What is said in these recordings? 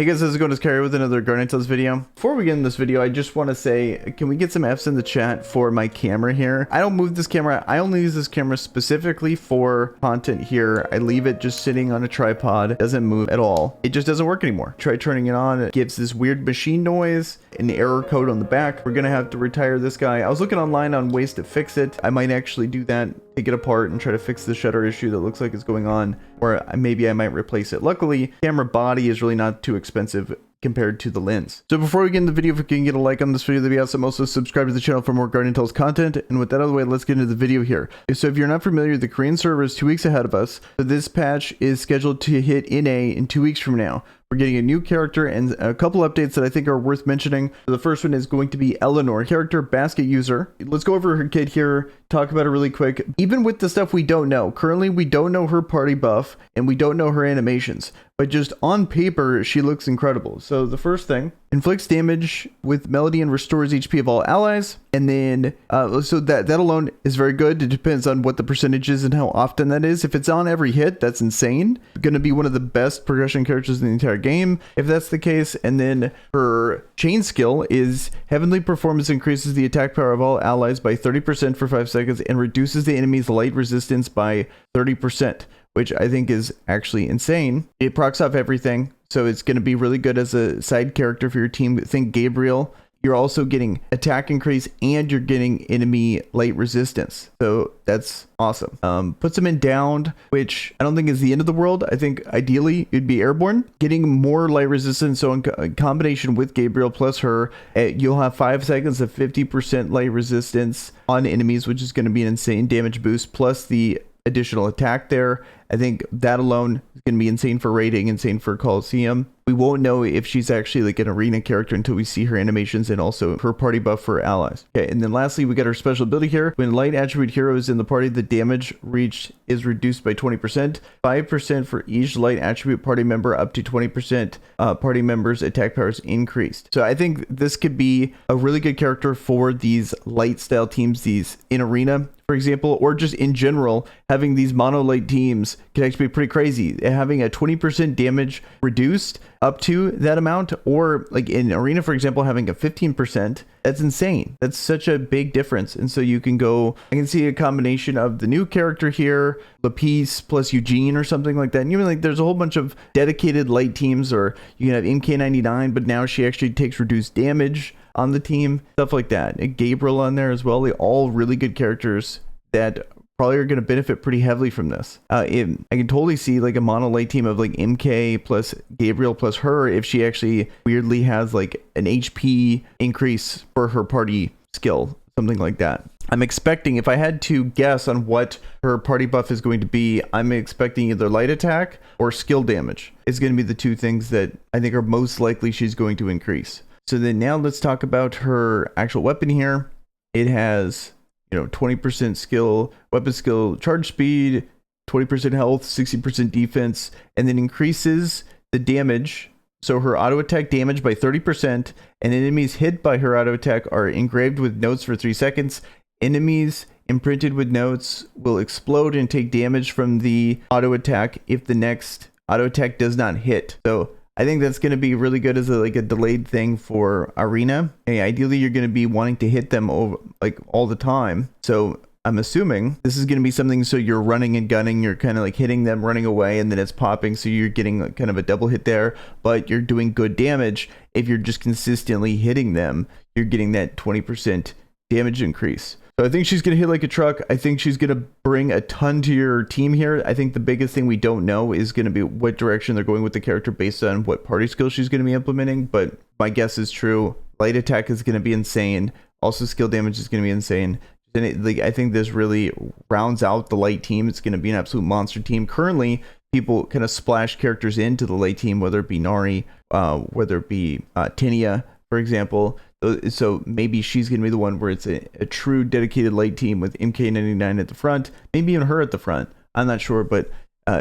Hey guys, how's it going? It's Carrie with another Garden Tales video. Before we get in this video, I just want to say, can we get some F's in the chat for my camera here? I don't move this camera. I only use this camera specifically for content here. I leave it just sitting on a tripod. It doesn't move at all. It just doesn't work anymore. Try turning it on. It gives this weird machine noise, an error code on the back. We're going to have to retire this guy. I was looking online on ways to fix it. I might actually do that, take it apart and try to fix the shutter issue that looks like it's going on, or maybe I might replace it. Luckily, camera body is really not too expensive compared to the lens. So before we get in the video, if we can get a like on this video, that'd be awesome. Also subscribe to the channel for more Garden Tales content. And with that out of the way, let's get into the video here. So if you're not familiar, the Korean server is 2 weeks ahead of us. So this patch is scheduled to hit NA in 2 weeks from now. We're getting a new character and a couple updates that I think are worth mentioning. The first one is going to be Eleanor, character basket user. Let's go over her kit here, talk about it really quick. Even with the stuff we don't know, currently we don't know her party buff and we don't know her animations, but just on paper, she looks incredible. So the first thing, inflicts damage with melody and restores HP of all allies. And then, so that alone is very good. It depends on what the percentage is and how often that is. If it's on every hit, that's insane. Going to be one of the best progression characters in the entire game, if that's the case. And then her chain skill is heavenly performance increases the attack power of all allies by 30% for 5 seconds and reduces the enemy's light resistance by 30%, which I think is actually insane. It procs off everything, so it's going to be really good as a side character for your team. Think Gabriel. You're also getting attack increase and you're getting enemy light resistance. So that's awesome. Puts him in downed, which I don't think is the end of the world. I think ideally it'd be airborne. Getting more light resistance. So in combination with Gabriel plus her, you'll have 5 seconds of 50% light resistance on enemies, which is going to be an insane damage boost, plus the additional attack there. I think that alone is going to be insane for rating, insane for Coliseum. We won't know if she's actually like an arena character until we see her animations and also her party buff for allies. Okay, and then lastly, we got her special ability here. When light attribute hero is in the party, the damage reached is reduced by 20%, 5% for each light attribute party member, up to 20% party members' attack powers increased. So I think this could be a really good character for these light style teams, these in arena, for example, or just in general, having these mono light teams can actually be pretty crazy. Having a 20% damage reduced up to that amount, or like in arena, for example, having a 15%, that's insane. That's such a big difference. And so you can go, I can see a combination of the new character here, Lapis plus Eugene or something like that. And even like there's a whole bunch of dedicated light teams, or you can have MK99, but now she actually takes reduced damage on the team, stuff like that. And Gabriel on there as well. They all really good characters that probably are going to benefit pretty heavily from this. I can totally see like a mono light team of like MK plus Gabriel plus her if she actually weirdly has like an HP increase for her party skill, something like that. I'm expecting, if I had to guess on what her party buff is going to be, I'm expecting either light attack or skill damage. It's going to be the two things that I think are most likely she's going to increase. So then now let's talk about her actual weapon here. It has, 20% skill, weapon skill, charge speed, 20% health, 60% defense, and then increases the damage. So her auto attack damage by 30%, and enemies hit by her auto attack are engraved with notes for 3 seconds. Enemies imprinted with notes will explode and take damage from the auto attack if the next auto attack does not hit. So I think that's going to be really good as a delayed thing for arena. Hey, ideally, you're going to be wanting to hit them over like all the time. So I'm assuming this is going to be something. So you're running and gunning, you're kind of like hitting them, running away, and then it's popping. So you're getting like kind of a double hit there, but you're doing good damage. If you're just consistently hitting them, you're getting that 20% damage increase. So I think she's going to hit like a truck. I think she's going to bring a ton to your team here. I think the biggest thing we don't know is going to be what direction they're going with the character based on what party skills she's going to be implementing. But my guess is true. Light attack is going to be insane. Also, skill damage is going to be insane. And I think this really rounds out the light team. It's going to be an absolute monster team. Currently, people kind of splash characters into the light team, whether it be Nari, whether it be Tinia, for example. So maybe she's going to be the one where it's a true dedicated light team with MK99 at the front, maybe even her at the front. I'm not sure, but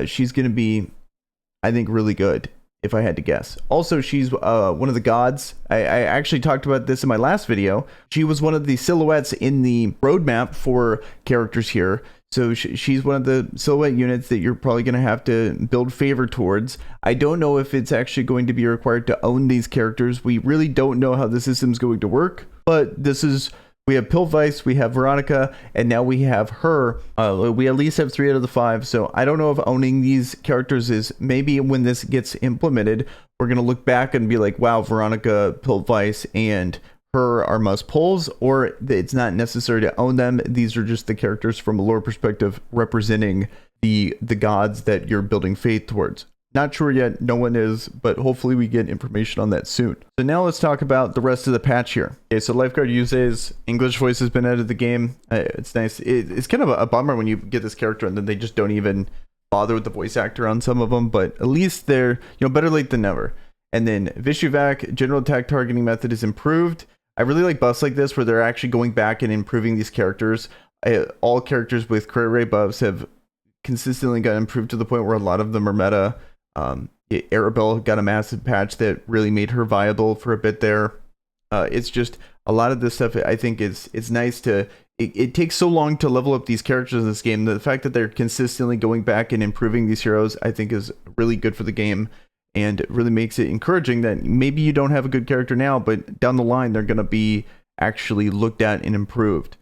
she's going to be, I think, really good if I had to guess. Also, she's one of the gods. I actually talked about this in my last video. She was one of the silhouettes in the roadmap for characters here. So she's one of the silhouette units that you're probably going to have to build favor towards. I don't know if it's actually going to be required to own these characters. We really don't know how the system's going to work, but we have Pillvice, we have Veronica, and now we have her. We at least have 3 out of the 5. So I don't know if owning these characters is, maybe when this gets implemented, we're going to look back and be like, wow, Veronica, Pillvice, and her are must pulls, or it's not necessary to own them. These are just the characters from a lore perspective representing the gods that you're building faith towards. Not sure yet, no one is, but hopefully we get information on that soon. So now let's talk about the rest of the patch here. Okay, so Lifeguard uses English voice has been added to the game. It's nice. It's kind of a bummer when you get this character and then they just don't even bother with the voice actor on some of them, but at least they're, better late than never. And then Vishuvac, general attack targeting method is improved. I really like buffs like this where they're actually going back and improving these characters. All characters with crit rate buffs have consistently got improved to the point where a lot of them are meta. Arabella got a massive patch that really made her viable for a bit there. It's just a lot of this stuff. I think it's nice to. It takes so long to level up these characters in this game. The fact that they're consistently going back and improving these heroes, I think, is really good for the game. And it really makes it encouraging that maybe you don't have a good character now, but down the line, they're going to be actually looked at and improved.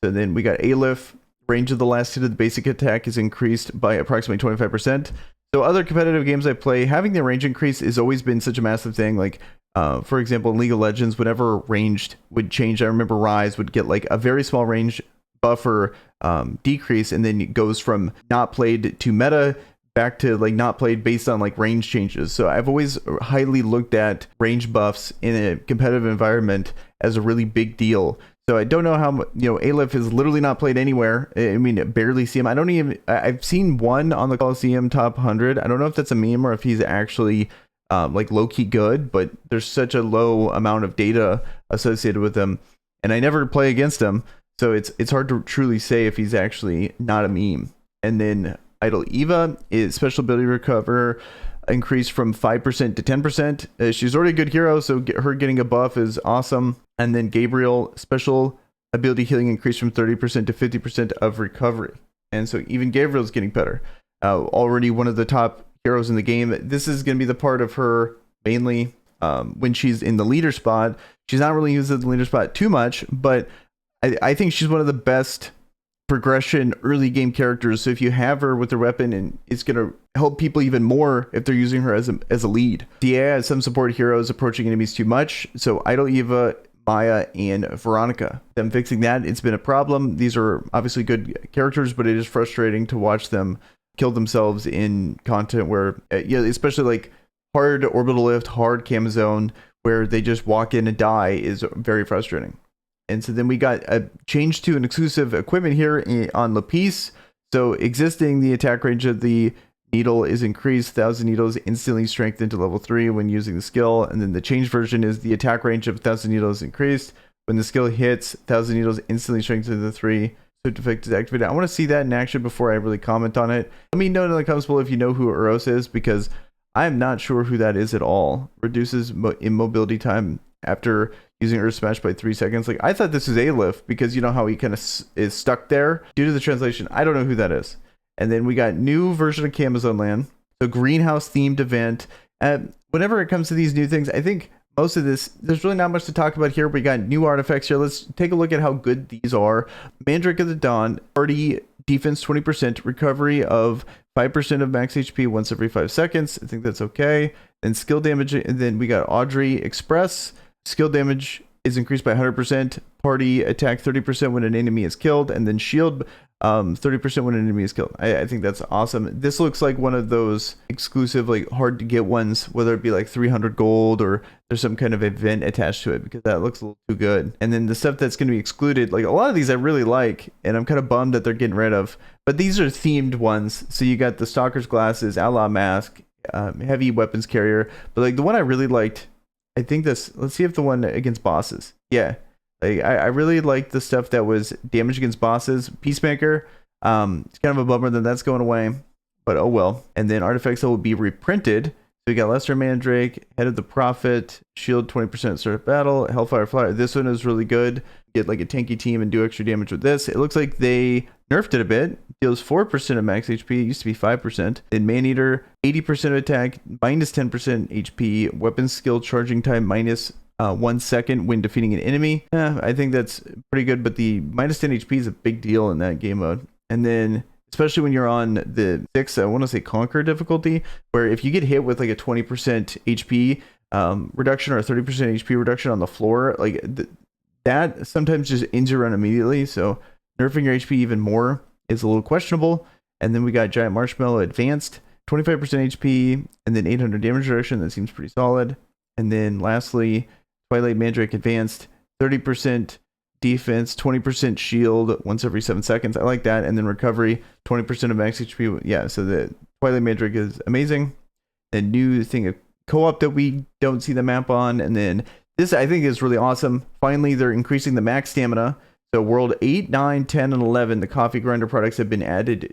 So then we got Aleph. Range of the last hit of the basic attack is increased by approximately 25%. So other competitive games I play, having the range increase has always been such a massive thing. Like, for example, in League of Legends, whenever ranged would change, I remember Rise would get like a very small range buffer decrease, and then it goes from not played to meta back to like not played based on like range changes. So I've always highly looked at range buffs in a competitive environment as a really big deal. So I don't know how, Aleph is literally not played anywhere. I mean, barely see him. I've seen one on the Coliseum top 100. I don't know if that's a meme or if he's actually like low-key good, but there's such a low amount of data associated with him. And I never play against him. So it's hard to truly say if he's actually not a meme. And then Idol Eva is special ability recover increased from 5% to 10%. She's already a good hero, so her getting a buff is awesome. And then Gabriel, special ability healing increased from 30% to 50% of recovery. And so even Gabriel's getting better. Already one of the top heroes in the game. This is going to be the part of her mainly when she's in the leader spot. She's not really used as the leader spot too much, but I think she's one of the best progression early game characters. So if you have her with her weapon, and it's going to help people even more if they're using her as a lead. DA has some support heroes approaching enemies too much. So Idol Eva, Maya, and Veronica. Them fixing that, it's been a problem. These are obviously good characters, but it is frustrating to watch them kill themselves in content where, especially like hard orbital lift, hard cam zone, where they just walk in and die is very frustrating. And so then we got a change to an exclusive equipment here on Lapis. So existing, the attack range of the needle is increased. 1,000 needles instantly strengthened to level 3 when using the skill. And then the changed version is the attack range of 1,000 needles increased. When the skill hits, 1,000 needles instantly strengthened to 3. So effect is activated. I want to see that in action before I really comment on it. Let me know in the comments below if you know who Uros is, because I'm not sure who that is at all. Reduces immobility time after using Earth Smash by 3 seconds. Like, I thought this was Aleph, because you know how he kind of is stuck there due to the translation. I don't know who that is. And then we got new version of Camzoneland, so greenhouse themed event. Whenever it comes to these new things, I think most of this, there's really not much to talk about here. We got new artifacts here. Let's take a look at how good these are. Mandrake of the Dawn, party defense 20%, recovery of 5% of max HP once every 5 seconds. I think that's okay. And skill damage, and then we got Audrey Express. Skill damage is increased by 100%. Party attack 30% when an enemy is killed, and then shield 30% when an enemy is killed. I think that's awesome. This looks like one of those exclusive, like hard to get ones, whether it be like 300 gold or there's some kind of event attached to it, because that looks a little too good. And then the stuff that's going to be excluded, like a lot of these I really like, and I'm kind of bummed that they're getting rid of. But these are themed ones. So you got the Stalker's Glasses, Outlaw Mask, Heavy Weapons Carrier. But like the one I really liked, I think this, let's see if the one against bosses. Yeah. Like, I really like the stuff that was damage against bosses. Peacemaker. It's kind of a bummer that that's going away, but oh well. And then artifacts that will be reprinted. we got Lesser Mandrake, Head of the Prophet, shield 20% at start of battle, Hellfire Flyer. This one is really good. Get like a tanky team and do extra damage with this. It looks like they nerfed it a bit. Deals 4% of max HP. It used to be 5%. Then Maneater, 80% of attack, minus 10% HP. Weapon skill charging time, minus 1 second when defeating an enemy. I think that's pretty good, but the minus 10 HP is a big deal in that game mode. And then especially when you're on the 6, I want to say Conquer difficulty, where if you get hit with like a 20% HP reduction or a 30% HP reduction on the floor, like that sometimes just ends your run immediately. So nerfing your HP even more is a little questionable. And then we got Giant Marshmallow Advanced, 25% HP, and then 800 damage reduction. That seems pretty solid. And then lastly, Twilight Mandrake Advanced, 30% defense, 20% shield once every 7 seconds. I like that. And then recovery, 20% of max HP. Yeah, so the Twilight Mandrake is amazing. A new thing of co-op that we don't see the map on. And then this I think is really awesome. Finally, they're increasing the max stamina. So world 8, 9, 10, and 11, the coffee grinder products have been added to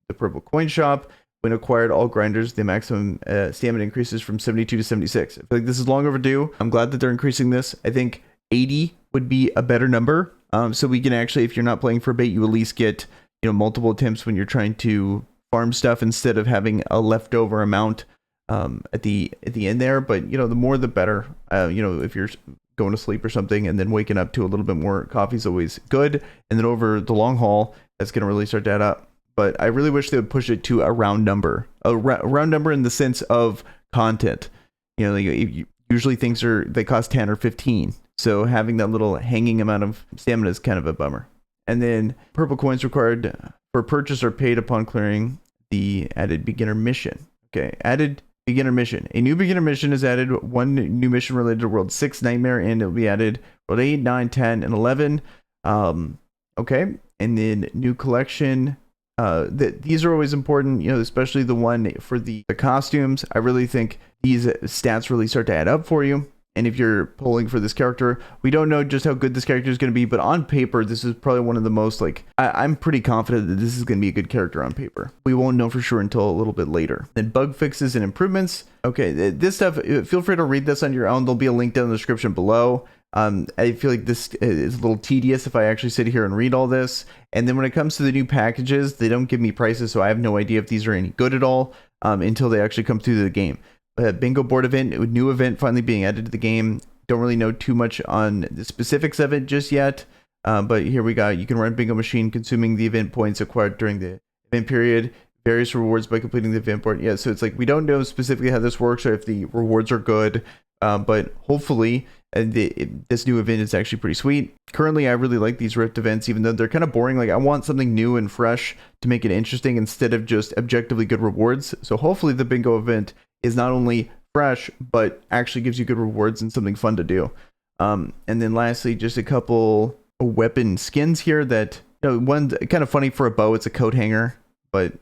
the purple coin shop. When acquired all grinders, the maximum stamina increases from 72 to 76. I feel like this is long overdue. I'm glad that they're increasing this. I think 80 would be a better number. So we can actually, if you're not playing for bait, you at least get, multiple attempts when you're trying to farm stuff instead of having a leftover amount at the end there. But the more the better. If you're going to sleep or something and then waking up to a little bit more coffee is always good. And then over the long haul, that's going to really start to add up. But I really wish they would push it to a round number, round number in the sense of content. Usually things they cost 10 or 15. So having that little hanging amount of stamina is kind of a bummer. And then purple coins required for purchase are paid upon clearing the added beginner mission. Okay, added beginner mission. A new beginner mission is added. One new mission related to World 6 Nightmare, and it will be added World 8, 9, 10, and 11. Okay, and then new collection. These are always important, especially the one for the costumes. I really think these stats really start to add up for you. And if you're pulling for this character, we don't know just how good this character is going to be, but on paper, this is probably one of the most, I'm pretty confident that this is going to be a good character on paper. We won't know for sure until a little bit later. Then bug fixes and improvements. Okay, this stuff, feel free to read this on your own. There'll be a link down in the description below. I feel like this is a little tedious if I actually sit here and read all this. And then when it comes to the new packages, they don't give me prices, so I have no idea if these are any good at all until they actually come through the game. Bingo board event, a new event finally being added to the game. Don't really know too much on the specifics of it just yet. But here we got, you can run bingo machine consuming the event points acquired during the event period. Various rewards by completing the event board. Yeah, so it's like we don't know specifically how this works or if the rewards are good. But hopefully this new event is actually pretty sweet. Currently, I really like these Rift events, even though they're kind of boring. Like I want something new and fresh to make it interesting instead of just objectively good rewards. So hopefully the bingo event is not only fresh, but actually gives you good rewards and something fun to do. And then lastly, just a couple weapon skins here that, one's kind of funny for a bow. It's a coat hanger, but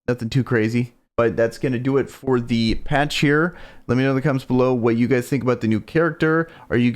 nothing too crazy. But that's going to do it for the patch here. Let me know in the comments below what you guys think about the new character. Are you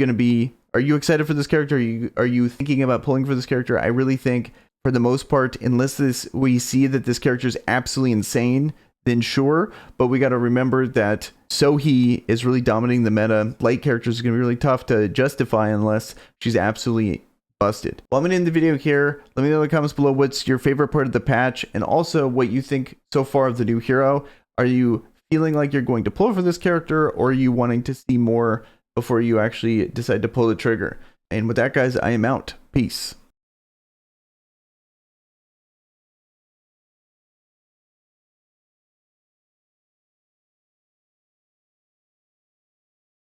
excited for this character? Are you thinking about pulling for this character? I really think for the most part, unless we see that this character is absolutely insane, then sure. But we got to remember that Sohee is really dominating the meta. Light characters is going to be really tough to justify unless she's absolutely busted. Well, I'm going to end the video here. Let me know in the comments below what's your favorite part of the patch and also what you think so far of the new hero. Are you feeling like you're going to pull for this character, or are you wanting to see more before you actually decide to pull the trigger? And with that, guys, I am out. Peace.